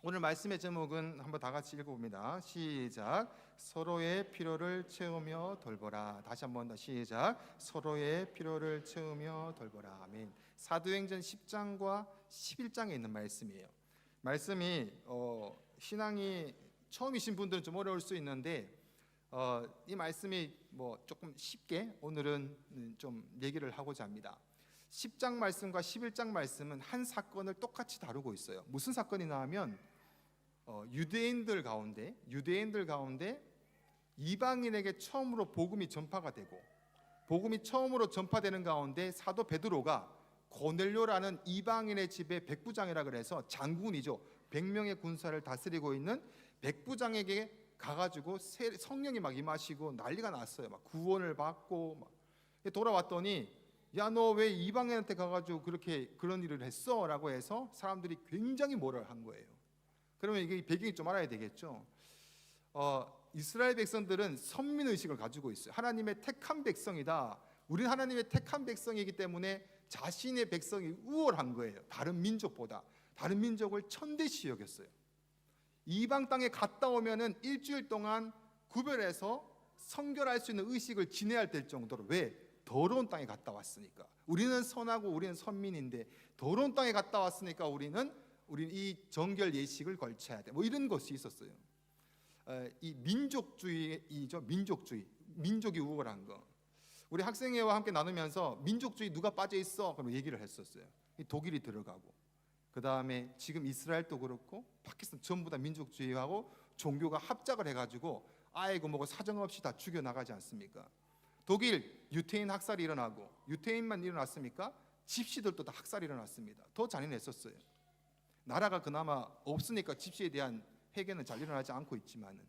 오늘 말씀의 제목은 한번 다 같이 읽어봅니다. 시작. 서로의 필요를 채우며 돌보라. 다시 한번 더 시작. 서로의 필요를 채우며 돌보라. 아멘. 사도행전 10장과 11장에 있는 말씀이에요. 말씀이 신앙이 처음이신 분들은 좀 어려울 수 있는데 이 말씀이 조금 쉽게 오늘은 좀 얘기를 하고자 합니다. 10장 말씀과 11장 말씀은 한 사건을 똑같이 다루고 있어요. 무슨 사건이나 하면 유대인들 가운데 이방인에게 처음으로 복음이 전파가 되고, 복음이 처음으로 전파되는 가운데 사도 베드로가 고넬료라는 이방인의 집에 백부장이라 그래서 장군이죠. 100명의 군사를 다스리고 있는 백부장에게 가가지고 성령이 막 임하시고 난리가 났어요. 막 구원을 받고 돌아왔더니 야, 너 왜 이방인한테 가가지고 그런 일을 했어? 라고 해서 사람들이 굉장히 뭐라를 한 거예요. 그러면 이게 배경이 좀 알아야 되겠죠. 이스라엘 백성들은 선민의식을 가지고 있어요. 하나님의 택한 백성이다. 우리는 하나님의 택한 백성이기 때문에 자신의 백성이 우월한 거예요. 다른 민족보다. 다른 민족을 천대시 여겼어요. 이방 땅에 갔다 오면은 일주일 동안 구별해서 성결할 수 있는 의식을 지내야 될 정도로. 왜? 더러운 땅에 갔다 왔으니까. 우리는 선하고 우리는 선민인데 더러운 땅에 갔다 왔으니까 우리는 이 정결 예식을 걸쳐야 돼. 이런 것이 있었어요. 이 민족주의이죠. 민족이 우월한 거. 우리 학생회와 함께 나누면서 민족주의 누가 빠져 있어? 그럼 얘기를 했었어요. 독일이 들어가고, 그 다음에 지금 이스라엘도 그렇고 파키스탄 전부 다 민족주의하고 종교가 합작을 해가지고 아이고 사정없이 다 죽여 나가지 않습니까? 독일 유태인 학살이 일어나고, 유태인만 일어났습니까? 집시들도 다 학살이 일어났습니다. 더 잔인했었어요. 나라가 그나마 없으니까 집시에 대한 해결은 잘 일어나지 않고 있지만은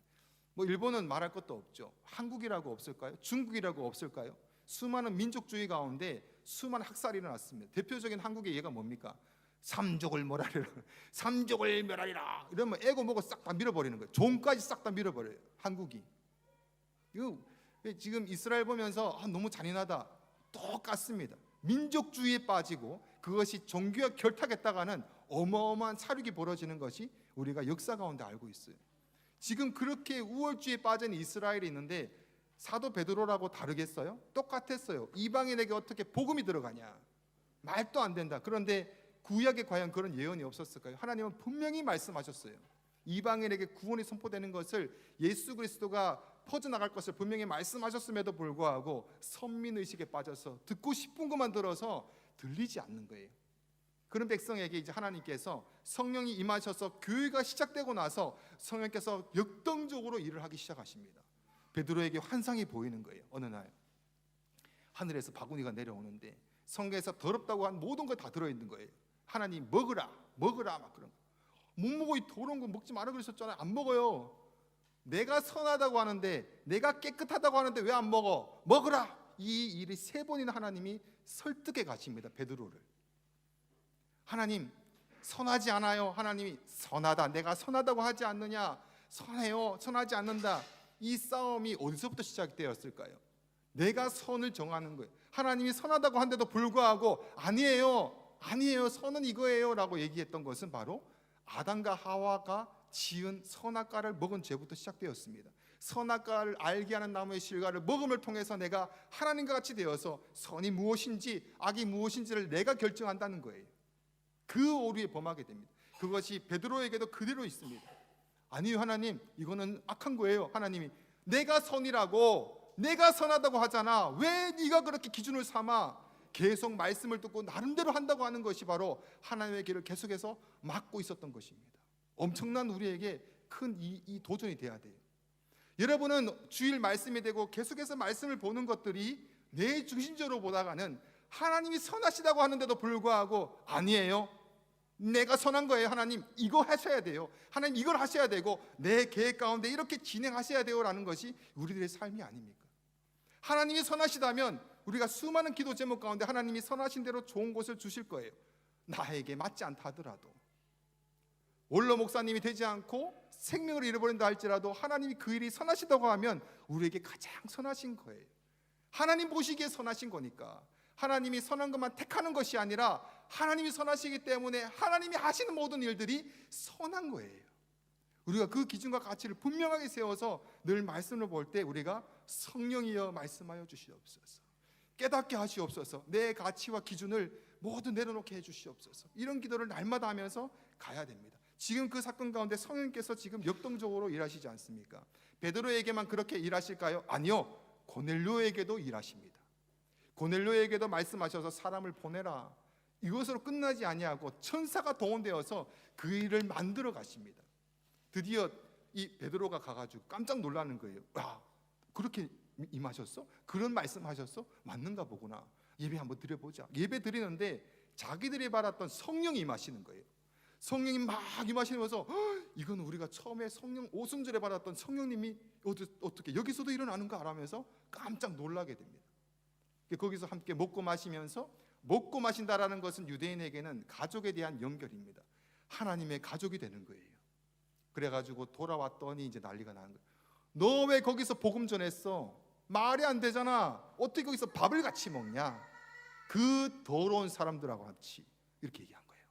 일본은 말할 것도 없죠. 한국이라고 없을까요? 중국이라고 없을까요? 수많은 민족주의 가운데 수많은 학살이 일어났습니다. 대표적인 한국의 예가 뭡니까? 삼족을 멸하리라 이러면 애고 뭐고 싹 다 밀어버리는 거예요. 종까지 싹 다 밀어버려요. 한국이. 이거 지금 이스라엘 보면서 너무 잔인하다. 똑같습니다. 민족주의에 빠지고 그것이 종교와 결탁했다가는 어마어마한 사륙이 벌어지는 것이 우리가 역사 가운데 알고 있어요. 지금 그렇게 우월주의에 빠진 이스라엘이 있는데 사도 베드로라고 다르겠어요? 똑같았어요. 이방인에게 어떻게 복음이 들어가냐? 말도 안 된다. 그런데 구약에 과연 그런 예언이 없었을까요? 하나님은 분명히 말씀하셨어요. 이방인에게 구원이 선포되는 것을, 예수 그리스도가 퍼져나갈 것을 분명히 말씀하셨음에도 불구하고 선민의식에 빠져서 듣고 싶은 것만 들어서 들리지 않는 거예요. 그런 백성에게 이제 하나님께서 성령이 임하셔서 교회가 시작되고 나서 성령께서 역동적으로 일을 하기 시작하십니다. 베드로에게 환상이 보이는 거예요. 어느 날 하늘에서 바구니가 내려오는데 성경에서 더럽다고 한 모든 거 다 들어있는 거예요. 하나님 먹으라 막 그런 거. 못 먹어, 이 더러운 거 먹지 마라 그러셨잖아요. 안 먹어요. 내가 선하다고 하는데, 내가 깨끗하다고 하는데 왜 안 먹어? 먹으라. 이 일이 3번이나 하나님이 설득해 가십니다. 베드로를. 하나님 선하지 않아요. 하나님이 선하다. 내가 선하다고 하지 않느냐? 선해요. 선하지 않는다. 이 싸움이 어디서부터 시작되었을까요? 내가 선을 정하는 거예요. 하나님이 선하다고 한데도 불구하고 아니에요. 선은 이거예요 라고 얘기했던 것은 바로 아담과 하와가 지은 선악과를 먹은 죄부터 시작되었습니다. 선악과를 알게 하는 나무의 실과를 먹음을 통해서 내가 하나님과 같이 되어서 선이 무엇인지 악이 무엇인지를 내가 결정한다는 거예요. 그 오류에 범하게 됩니다. 그것이 베드로에게도 그대로 있습니다. 아니요 하나님, 이거는 악한 거예요. 하나님이 내가 선이라고, 내가 선하다고 하잖아. 왜 네가 그렇게 기준을 삼아? 계속 말씀을 듣고 나름대로 한다고 하는 것이 바로 하나님의 길을 계속해서 막고 있었던 것입니다. 엄청난 우리에게 큰 이 도전이 돼야 돼요. 여러분은 주일 말씀이 되고 계속해서 말씀을 보는 것들이 내 중심적으로 보다가는 하나님이 선하시다고 하는데도 불구하고 아니에요, 내가 선한 거예요. 하나님 이거 하셔야 돼요. 하나님 이걸 하셔야 되고 내 계획 가운데 이렇게 진행하셔야 돼요 라는 것이 우리들의 삶이 아닙니까? 하나님이 선하시다면 우리가 수많은 기도 제목 가운데 하나님이 선하신 대로 좋은 것을 주실 거예요. 나에게 맞지 않다 하더라도, 원로 목사님이 되지 않고 생명을 잃어버린다 할지라도 하나님이 그 일이 선하시다고 하면 우리에게 가장 선하신 거예요. 하나님 보시기에 선하신 거니까. 하나님이 선한 것만 택하는 것이 아니라 하나님이 선하시기 때문에 하나님이 하시는 모든 일들이 선한 거예요. 우리가 그 기준과 가치를 분명하게 세워서 늘 말씀을 볼 때 우리가 성령이여 말씀하여 주시옵소서, 깨닫게 하시옵소서, 내 가치와 기준을 모두 내려놓게 해주시옵소서, 이런 기도를 날마다 하면서 가야 됩니다. 지금 그 사건 가운데 성령께서 지금 역동적으로 일하시지 않습니까? 베드로에게만 그렇게 일하실까요? 아니요, 고넬료에게도 일하십니다. 고넬료에게도 말씀하셔서 사람을 보내라, 이것으로 끝나지 아니하고 천사가 동원되어서 그 일을 만들어 가십니다. 드디어 이 베드로가 가가지고 깜짝 놀라는 거예요. 야, 그렇게 임하셨어? 그런 말씀하셨어? 맞는가 보구나. 예배 한번 드려보자. 예배 드리는데 자기들이 받았던 성령이 임하시는 거예요. 성령이 막 임하시면서 이건 우리가 처음에 성령 오순절에 받았던 성령님이 어떻게 여기서도 일어나는가 하면서 깜짝 놀라게 됩니다. 거기서 함께 먹고 마시면서, 먹고 마신다라는 것은 유대인에게는 가족에 대한 연결입니다. 하나님의 가족이 되는 거예요. 그래가지고 돌아왔더니 이제 난리가 나는 거예요. 너 왜 거기서 복음 전했어? 말이 안 되잖아. 어떻게 거기서 밥을 같이 먹냐? 그 더러운 사람들하고 같이, 이렇게 얘기한 거예요.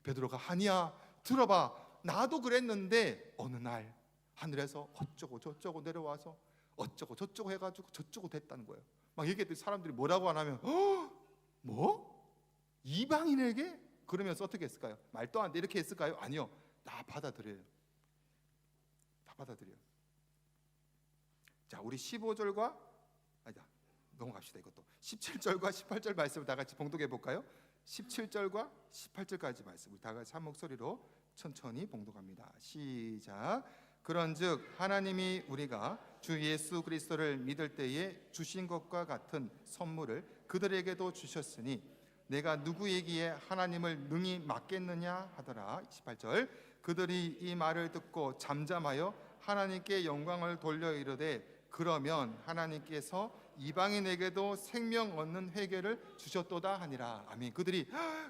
베드로가 아니야, 들어봐, 나도 그랬는데 어느 날 하늘에서 어쩌고 저쩌고 내려와서 어쩌고 저쩌고 해가지고 저쩌고 됐다는 거예요. 막 얘기했더니 사람들이 뭐라고 안 하면 뭐? 이방인에게? 그러면서 어떻게 했을까요? 말도 안 돼 이렇게 했을까요? 아니요, 다 받아들여요. 다 받아들여요. 자, 우리 15절과 넘어갑시다. 이것도 17절과 18절 말씀을 다 같이 봉독해 볼까요? 17절과 18절까지 말씀 우리 다 같이 한 목소리로 천천히 봉독합니다. 시작. 그런즉 하나님이 우리가 주 예수 그리스도를 믿을 때에 주신 것과 같은 선물을 그들에게도 주셨으니 내가 누구에게 하나님을 능히 맡겠느냐 하더라. 18절. 그들이 이 말을 듣고 잠잠하여 하나님께 영광을 돌려 이르되 그러면 하나님께서 이방인에게도 생명 얻는 회개를 주셨도다 하니라. 아멘. 그들이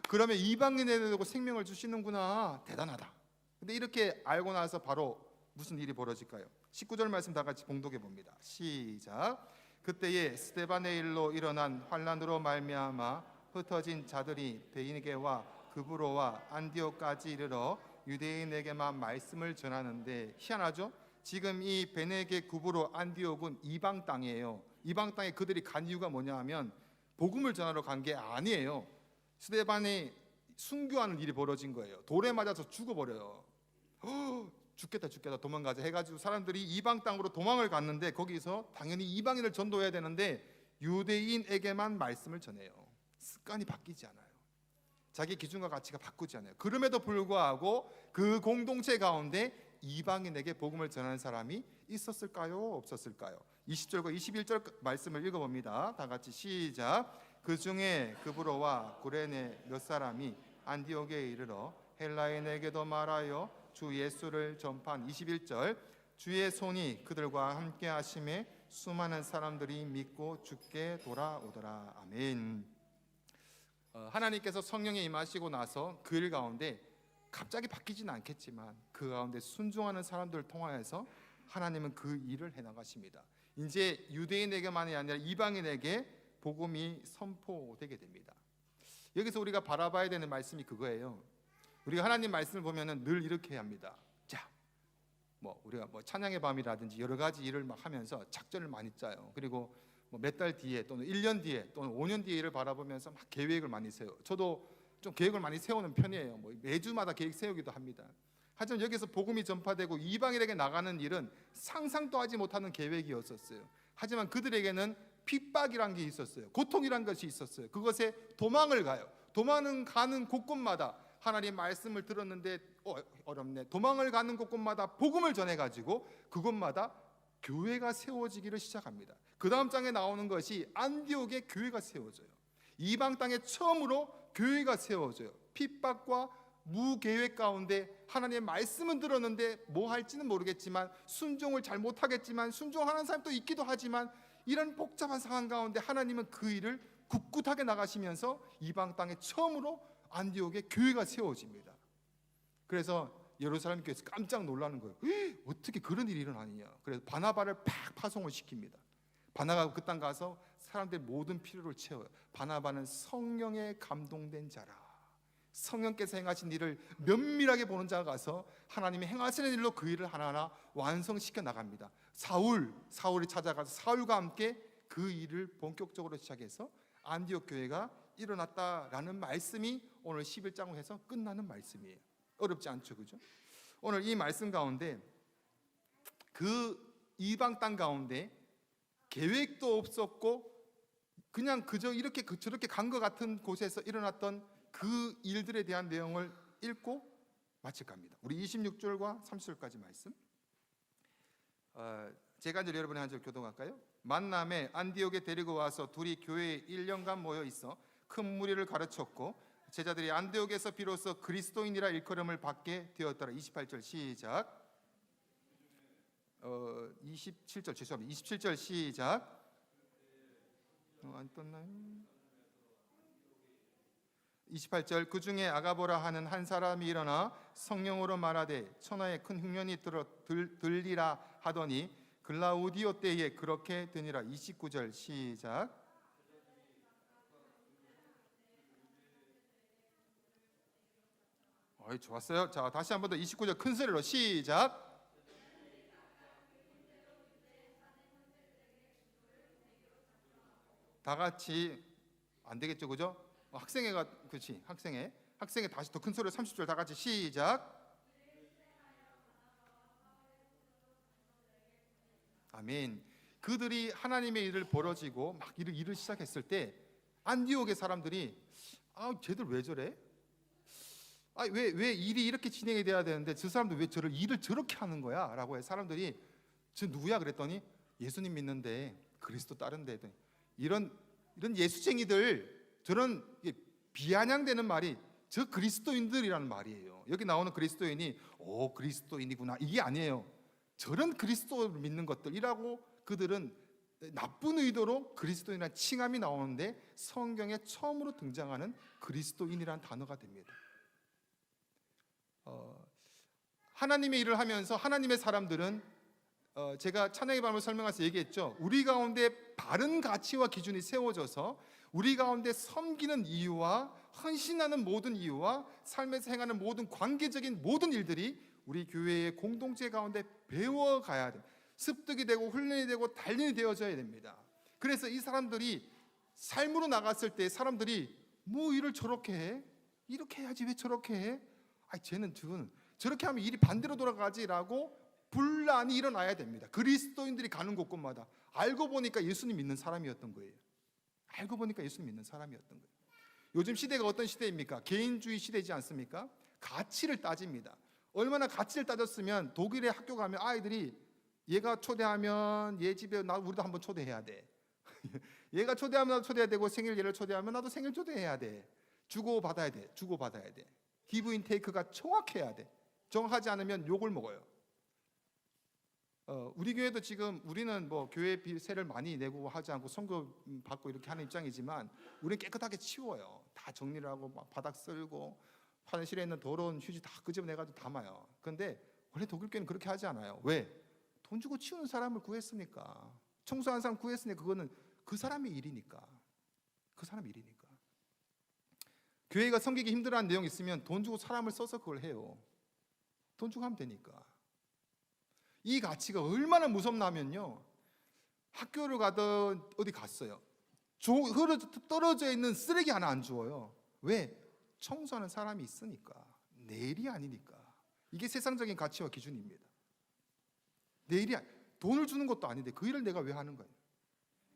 그러면 이방인에게도 생명을 주시는구나, 대단하다. 근데 이렇게 알고 나서 바로 무슨 일이 벌어질까요? 19절 말씀 다 같이 봉독해 봅니다. 시작. 그때에 스데반의 일로 일어난 환난으로 말미암아 흩어진 자들이 베니게와 그브로와 안디옥까지 이르러 유대인에게만 말씀을 전하는데, 희한하죠? 지금 이 베네게, 구브로, 안디옥은 이방 땅이에요. 이방 땅에 그들이 간 이유가 뭐냐 하면 복음을 전하러 간 게 아니에요. 스데반이 순교하는 일이 벌어진 거예요. 돌에 맞아서 죽어버려요. 죽겠다 도망가자 해가지고 사람들이 이방 땅으로 도망을 갔는데, 거기서 당연히 이방인을 전도해야 되는데 유대인에게만 말씀을 전해요. 습관이 바뀌지 않아요. 자기 기준과 가치가 바꾸지 않아요. 그럼에도 불구하고 그 공동체 가운데 이방인에게 복음을 전하는 사람이 있었을까요? 없었을까요? 20절과 21절 말씀을 읽어봅니다. 다 같이 시작. 그 중에 그브로와 구레네 몇 사람이 안디옥에 이르러 헬라인에게도 말하여 주 예수를 전파한. 21절. 주의 손이 그들과 함께 하심에 수많은 사람들이 믿고 주께 돌아오더라. 아멘. 하나님께서 성령에 임하시고 나서 그 일 가운데 갑자기 바뀌지는 않겠지만 그 가운데 순종하는 사람들을 통하여서 하나님은 그 일을 해나가십니다. 이제 유대인에게만이 아니라 이방인에게 복음이 선포되게 됩니다. 여기서 우리가 바라봐야 되는 말씀이 그거예요. 우리가 하나님 말씀을 보면은 늘 이렇게 합니다. 자, 우리가 찬양의 밤이라든지 여러 가지 일을 막 하면서 작전을 많이 짜요. 그리고 몇 달 뒤에 또는 1년 뒤에 또는 5년 뒤에 일을 바라보면서 막 계획을 많이 세워요. 저도 좀 계획을 많이 세우는 편이에요. 매주마다 계획 세우기도 합니다. 하지만 여기서 복음이 전파되고 이방인에게 나가는 일은 상상도 하지 못하는 계획이었었어요. 하지만 그들에게는 핍박이란 게 있었어요. 고통이란 것이 있었어요. 그것에 도망을 가요. 도망을 가는 곳곳마다 하나님 말씀을 들었는데 어렵네. 도망을 가는 곳곳마다 복음을 전해가지고 그곳마다 교회가 세워지기를 시작합니다. 그 다음 장에 나오는 것이 안디옥에 교회가 세워져요. 이방 땅에 처음으로 교회가 세워져요. 핍박과 무계획 가운데 하나님의 말씀은 들었는데 뭐 할지는 모르겠지만, 순종을 잘 못하겠지만 순종하는 사람도 있기도 하지만, 이런 복잡한 상황 가운데 하나님은 그 일을 굳굳하게 나가시면서 이방 땅에 처음으로 안디옥에 교회가 세워집니다. 그래서 예루살렘 교회에서 깜짝 놀라는 거예요. 어떻게 그런 일이 일어나느냐. 그래서 바나바를 팍 파송을 시킵니다. 바나바가 그 땅 가서 사람들의 모든 필요를 채워요. 바나바는 성령에 감동된 자라. 성령께서 행하신 일을 면밀하게 보는 자가 가서 하나님이 행하시는 일로 그 일을 하나하나 완성시켜 나갑니다. 사울이 찾아가서 사울과 함께 그 일을 본격적으로 시작해서 안디옥 교회가 일어났다라는 말씀이 오늘 11장을 해서 끝나는 말씀이에요. 어렵지 않죠, 그죠? 오늘 이 말씀 가운데 그 이방 땅 가운데 계획도 없었고 그냥 그저 이렇게 저렇게 간 것 같은 곳에서 일어났던 그 일들에 대한 내용을 읽고 마칠까 합니다. 우리 26절과 30절까지 말씀. 제가 이제 여러분의 한 절 교독할까요? 만남에 안디옥에 데리고 와서 둘이 교회에 1년간 모여 있어 큰 무리를 가르쳤고 제자들이 안디옥에서 비로소 그리스도인이라 일컬음을 받게 되었더라. 28절 시작. 27절 죄송합니다. 27절 시작. 안 떴나요? 28절 그 중에 아가보라 하는 한 사람이 일어나 성령으로 말하되 천하에 큰 흉년이 들리라 하더니 글라우디오 때에 그렇게 되니라. 29절 시작. 좋았어요. 자, 다시 한 번 더 29절 큰 소리로 시작. 다 같이 안 되겠죠, 그죠? 학생회가 그렇지. 학생회 다시 더 큰 소리로 30절 다 같이 시작. 아멘. 그들이 하나님의 일을 벌어지고 막 일을 시작했을 때 안디옥의 사람들이 쟤들 왜 저래? 왜 일이 이렇게 진행이 돼야 되는데 저 사람들 왜 일을 저렇게 하는 거야? 라고 해. 사람들이 저 누구야? 그랬더니 예수님 믿는데 그리스도 따른대. 이런 예수쟁이들, 저런 비아냥되는 말이 저 그리스도인들이라는 말이에요. 여기 나오는 그리스도인이 그리스도인이구나 이게 아니에요. 저런 그리스도를 믿는 것들이라고 그들은 나쁜 의도로 그리스도인이라는 칭함이 나오는데 성경에 처음으로 등장하는 그리스도인이라는 단어가 됩니다. 하나님의 일을 하면서 하나님의 사람들은 제가 찬양의 밤을 설명해서 얘기했죠. 우리 가운데 바른 가치와 기준이 세워져서 우리 가운데 섬기는 이유와 헌신하는 모든 이유와 삶에서 행하는 모든 관계적인 모든 일들이 우리 교회의 공동체 가운데 배워가야 돼. 습득이 되고 훈련이 되고 단련이 되어져야 됩니다. 그래서 이 사람들이 삶으로 나갔을 때 사람들이 뭐 일을 저렇게 해? 이렇게 해야지 왜 저렇게 해? 쟤는 저렇게 하면 일이 반대로 돌아가지라고 분란이 일어나야 됩니다. 그리스도인들이 가는 곳곳마다 알고 보니까 예수님 믿는 사람이었던 거예요. 알고 보니까 예수님 믿는 사람이었던 거예요. 요즘 시대가 어떤 시대입니까? 개인주의 시대지 않습니까? 가치를 따집니다. 얼마나 가치를 따졌으면 독일에 학교 가면 아이들이 얘가 초대하면 얘 집에 우리도 한번 초대해야 돼. 얘가 초대하면 나도 초대해야 되고 생일 얘를 초대하면 나도 생일 초대해야 돼. 주고받아야 돼. 기브 인 테이크가 정확해야 돼. 정확하지 않으면 욕을 먹어요. 우리 교회도 지금 우리는 뭐 교회 세를 많이 내고 하지 않고 선거 받고 이렇게 하는 입장이지만 우리는 깨끗하게 치워요. 다 정리를 하고 막 바닥 쓸고 화장실에 있는 더러운 휴지 다 끄집어내가지고 담아요. 그런데 원래 독일 교회는 그렇게 하지 않아요. 왜? 돈 주고 치우는 사람을 구했으니까. 청소하는 사람 구했으니까 그거는 그 사람의 일이니까. 교회가 섬기기 힘들어하는 내용이 있으면 돈 주고 사람을 써서 그걸 해요. 돈 주고 하면 되니까. 이 가치가 얼마나 무섭냐면요. 학교를 가든 어디 갔어요. 떨어져 있는 쓰레기 하나 안 주워요. 왜? 청소하는 사람이 있으니까. 내일이 아니니까. 이게 세상적인 가치와 기준입니다. 돈을 주는 것도 아닌데 그 일을 내가 왜 하는 거예요?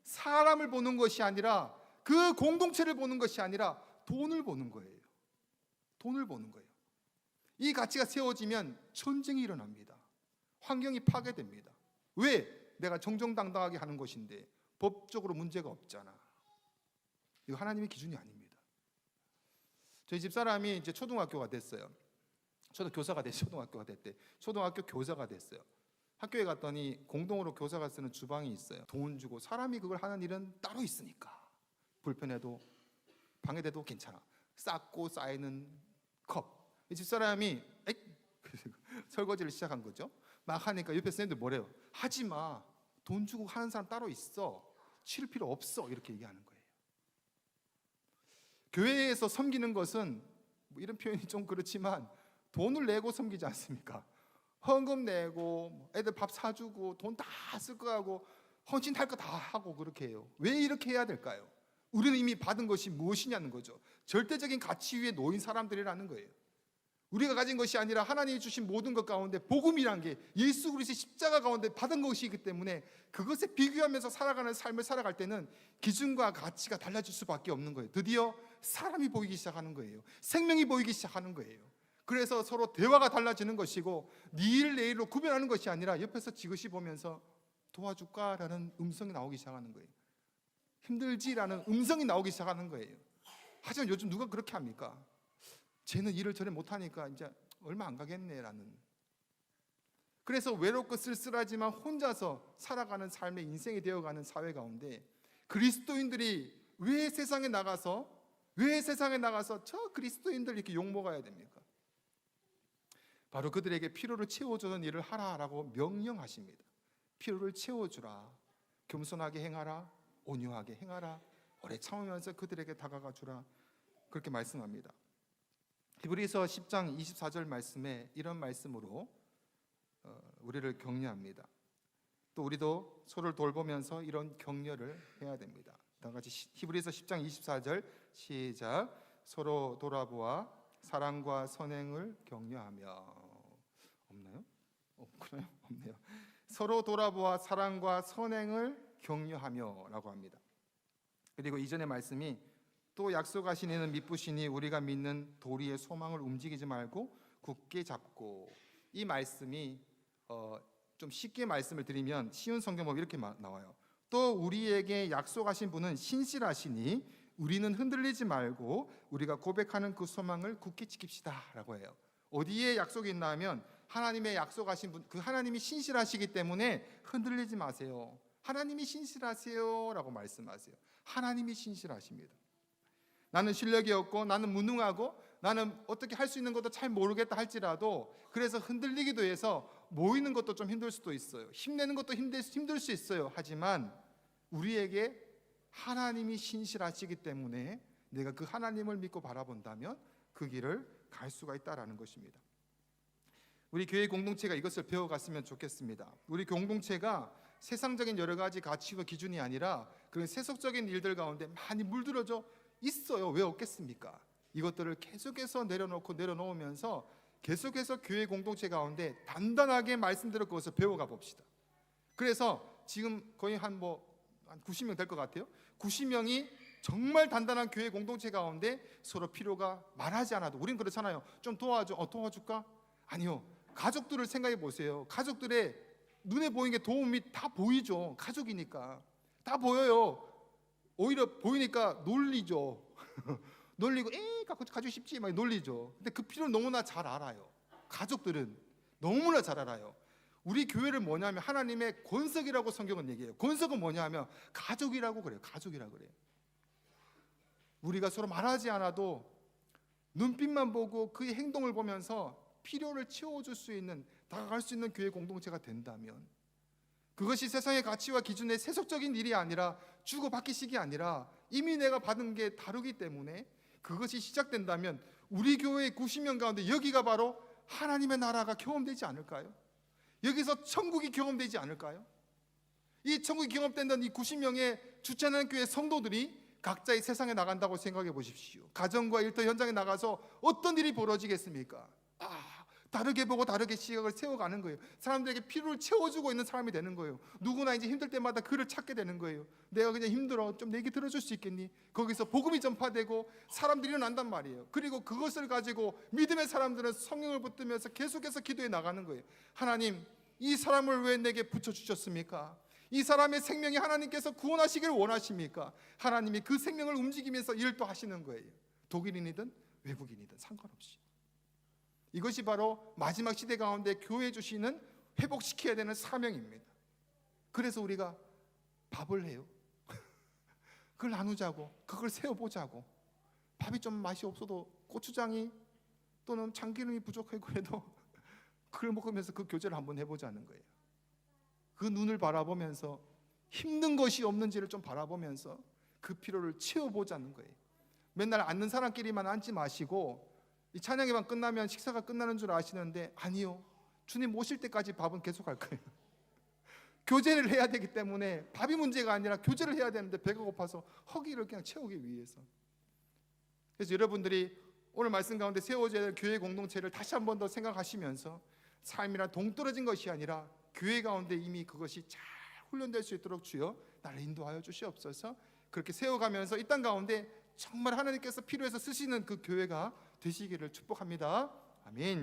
사람을 보는 것이 아니라 그 공동체를 보는 것이 아니라 돈을 보는 거예요. 이 가치가 세워지면 전쟁이 일어납니다. 환경이 파괴됩니다. 왜? 내가 정정당당하게 하는 것인데 법적으로 문제가 없잖아. 이거 하나님의 기준이 아닙니다. 저희 집사람이 이제 초등학교가 됐어요. 교사가 됐어요. 초등학교가 됐대. 초등학교 교사가 됐어요. 학교에 갔더니 공동으로 교사가 쓰는 주방이 있어요. 돈 주고 사람이 그걸 하는 일은 따로 있으니까 불편해도 방해돼도 괜찮아. 쌓고 쌓이는 컵. 이 집사람이 설거지를 시작한 거죠. 막 하니까 옆에 선생님들 뭐래요? 하지마. 돈 주고 하는 사람 따로 있어. 치를 필요 없어. 이렇게 얘기하는 거예요. 교회에서 섬기는 것은 뭐 이런 표현이 좀 그렇지만 돈을 내고 섬기지 않습니까? 헌금 내고 애들 밥 사주고 돈 다 쓸 거 하고 헌신할 거 다 하고 그렇게 해요. 왜 이렇게 해야 될까요? 우리는 이미 받은 것이 무엇이냐는 거죠. 절대적인 가치 위에 놓인 사람들이라는 거예요. 우리가 가진 것이 아니라 하나님이 주신 모든 것 가운데 복음이란 게 예수 그리스도의 십자가 가운데 받은 것이기 때문에 그것에 비교하면서 살아가는 삶을 살아갈 때는 기준과 가치가 달라질 수밖에 없는 거예요. 드디어 사람이 보이기 시작하는 거예요. 생명이 보이기 시작하는 거예요. 그래서 서로 대화가 달라지는 것이고 네 일 내 일로 구별하는 것이 아니라 옆에서 지그시 보면서 도와줄까라는 음성이 나오기 시작하는 거예요. 힘들지라는 음성이 나오기 시작하는 거예요. 하지만 요즘 누가 그렇게 합니까? 쟤는 일을 저래 못하니까 이제 얼마 안 가겠네라는. 그래서 외롭고 쓸쓸하지만 혼자서 살아가는 삶의 인생이 되어가는 사회 가운데 그리스도인들이 왜 세상에 나가서 저 그리스도인들 이렇게 욕먹어야 됩니까? 바로 그들에게 필요를 채워주는 일을 하라라고 명령하십니다. 필요를 채워주라. 겸손하게 행하라. 온유하게 행하라. 오래 참으면서 그들에게 다가가 주라. 그렇게 말씀합니다. 히브리서 10장 24절 말씀에 이런 말씀으로 우리를 격려합니다. 또 우리도 서로를 돌보면서 이런 격려를 해야 됩니다. 다 같이 히브리서 10장 24절 시작. 서로 돌아보아 사랑과 선행을 격려하며. 없나요? 없나요? 없네요. 서로 돌아보아 사랑과 선행을 격려하며 라고 합니다. 그리고 이전의 말씀이 또 약속하신 이는 미쁘시니 우리가 믿는 도리의 소망을 움직이지 말고 굳게 잡고. 이 말씀이 좀 쉽게 말씀을 드리면 쉬운 성경법이 이렇게 나와요. 또 우리에게 약속하신 분은 신실하시니 우리는 흔들리지 말고 우리가 고백하는 그 소망을 굳게 지킵시다 라고 해요. 어디에 약속이 있나 하면 하나님의 약속하신 분, 그 하나님이 신실하시기 때문에 흔들리지 마세요. 하나님이 신실하세요 라고 말씀하세요. 하나님이 신실하십니다. 나는 실력이 없고 나는 무능하고 나는 어떻게 할 수 있는 것도 잘 모르겠다 할지라도 그래서 흔들리기도 해서 모이는 것도 좀 힘들 수도 있어요. 힘내는 것도 힘들 수 있어요. 하지만 우리에게 하나님이 신실하시기 때문에 내가 그 하나님을 믿고 바라본다면 그 길을 갈 수가 있다라는 것입니다. 우리 교회 공동체가 이것을 배워갔으면 좋겠습니다. 우리 공동체가 세상적인 여러 가지 가치와 기준이 아니라 그런 세속적인 일들 가운데 많이 물들어져 있어요. 왜 없겠습니까? 이것들을 계속해서 내려놓으면서 계속해서 교회 공동체 가운데 단단하게 말씀대로 그것을 배워가 봅시다. 그래서 지금 거의 한 90명 될 것 같아요. 90명이 정말 단단한 교회 공동체 가운데 서로 필요가 말하지 않아도 우린 그렇잖아요. 좀 도와줄까? 아니요. 가족들을 생각해 보세요. 가족들의 눈에 보이는 게 도움이 다 보이죠. 가족이니까 다 보여요. 오히려 보이니까 놀리죠. 놀리고 가지고 싶지 막 놀리죠. 근데 그 필요를 너무나 잘 알아요. 가족들은 너무나 잘 알아요. 우리 교회를 뭐냐면 하나님의 권석이라고 성경은 얘기해요. 권석은 뭐냐면 가족이라고 그래요. 가족이라고 그래요. 우리가 서로 말하지 않아도 눈빛만 보고 그의 행동을 보면서 필요를 채워줄 수 있는, 다가갈 수 있는 교회 공동체가 된다면 그것이 세상의 가치와 기준의 세속적인 일이 아니라 주고받기식이 아니라 이미 내가 받은 게 다르기 때문에 그것이 시작된다면 우리 교회의 90명 가운데 여기가 바로 하나님의 나라가 경험되지 않을까요? 여기서 천국이 경험되지 않을까요? 이 천국이 경험된다는 이 90명의 주차하는 교회 성도들이 각자의 세상에 나간다고 생각해 보십시오. 가정과 일터 현장에 나가서 어떤 일이 벌어지겠습니까? 다르게 보고 다르게 시각을 세워가는 거예요. 사람들에게 필요를 채워주고 있는 사람이 되는 거예요. 누구나 이제 힘들 때마다 그를 찾게 되는 거예요. 내가 그냥 힘들어, 좀 내 얘기 들어줄 수 있겠니? 거기서 복음이 전파되고 사람들이 일어난단 말이에요. 그리고 그것을 가지고 믿음의 사람들은 성령을 붙들면서 계속해서 기도해 나가는 거예요. 하나님, 이 사람을 왜 내게 붙여주셨습니까? 이 사람의 생명이 하나님께서 구원하시기를 원하십니까? 하나님이 그 생명을 움직이면서 일도 하시는 거예요. 독일인이든 외국인이든 상관없이. 이것이 바로 마지막 시대 가운데 교회에 주시는 회복시켜야 되는 사명입니다. 그래서 우리가 밥을 해요. 그걸 나누자고, 그걸 세워보자고. 밥이 좀 맛이 없어도 고추장이 또는 참기름이 부족하고 해도 그걸 먹으면서 그 교제를 한번 해보자는 거예요. 그 눈을 바라보면서 힘든 것이 없는지를 좀 바라보면서 그 필요를 채워보자는 거예요. 맨날 앉는 사람끼리만 앉지 마시고 이 찬양 예방 끝나면 식사가 끝나는 줄 아시는데 아니요. 주님 오실 때까지 밥은 계속 할 거예요. 교제를 해야 되기 때문에 밥이 문제가 아니라 교제를 해야 되는데 배가 고파서 허기를 그냥 채우기 위해서. 그래서 여러분들이 오늘 말씀 가운데 세워져야 될 교회 공동체를 다시 한 번 더 생각하시면서 삶이란 동떨어진 것이 아니라 교회 가운데 이미 그것이 잘 훈련될 수 있도록 주여 나를 인도하여 주시옵소서. 그렇게 세워가면서 이 땅 가운데 정말 하나님께서 필요해서 쓰시는 그 교회가 되시기를 축복합니다. 아멘.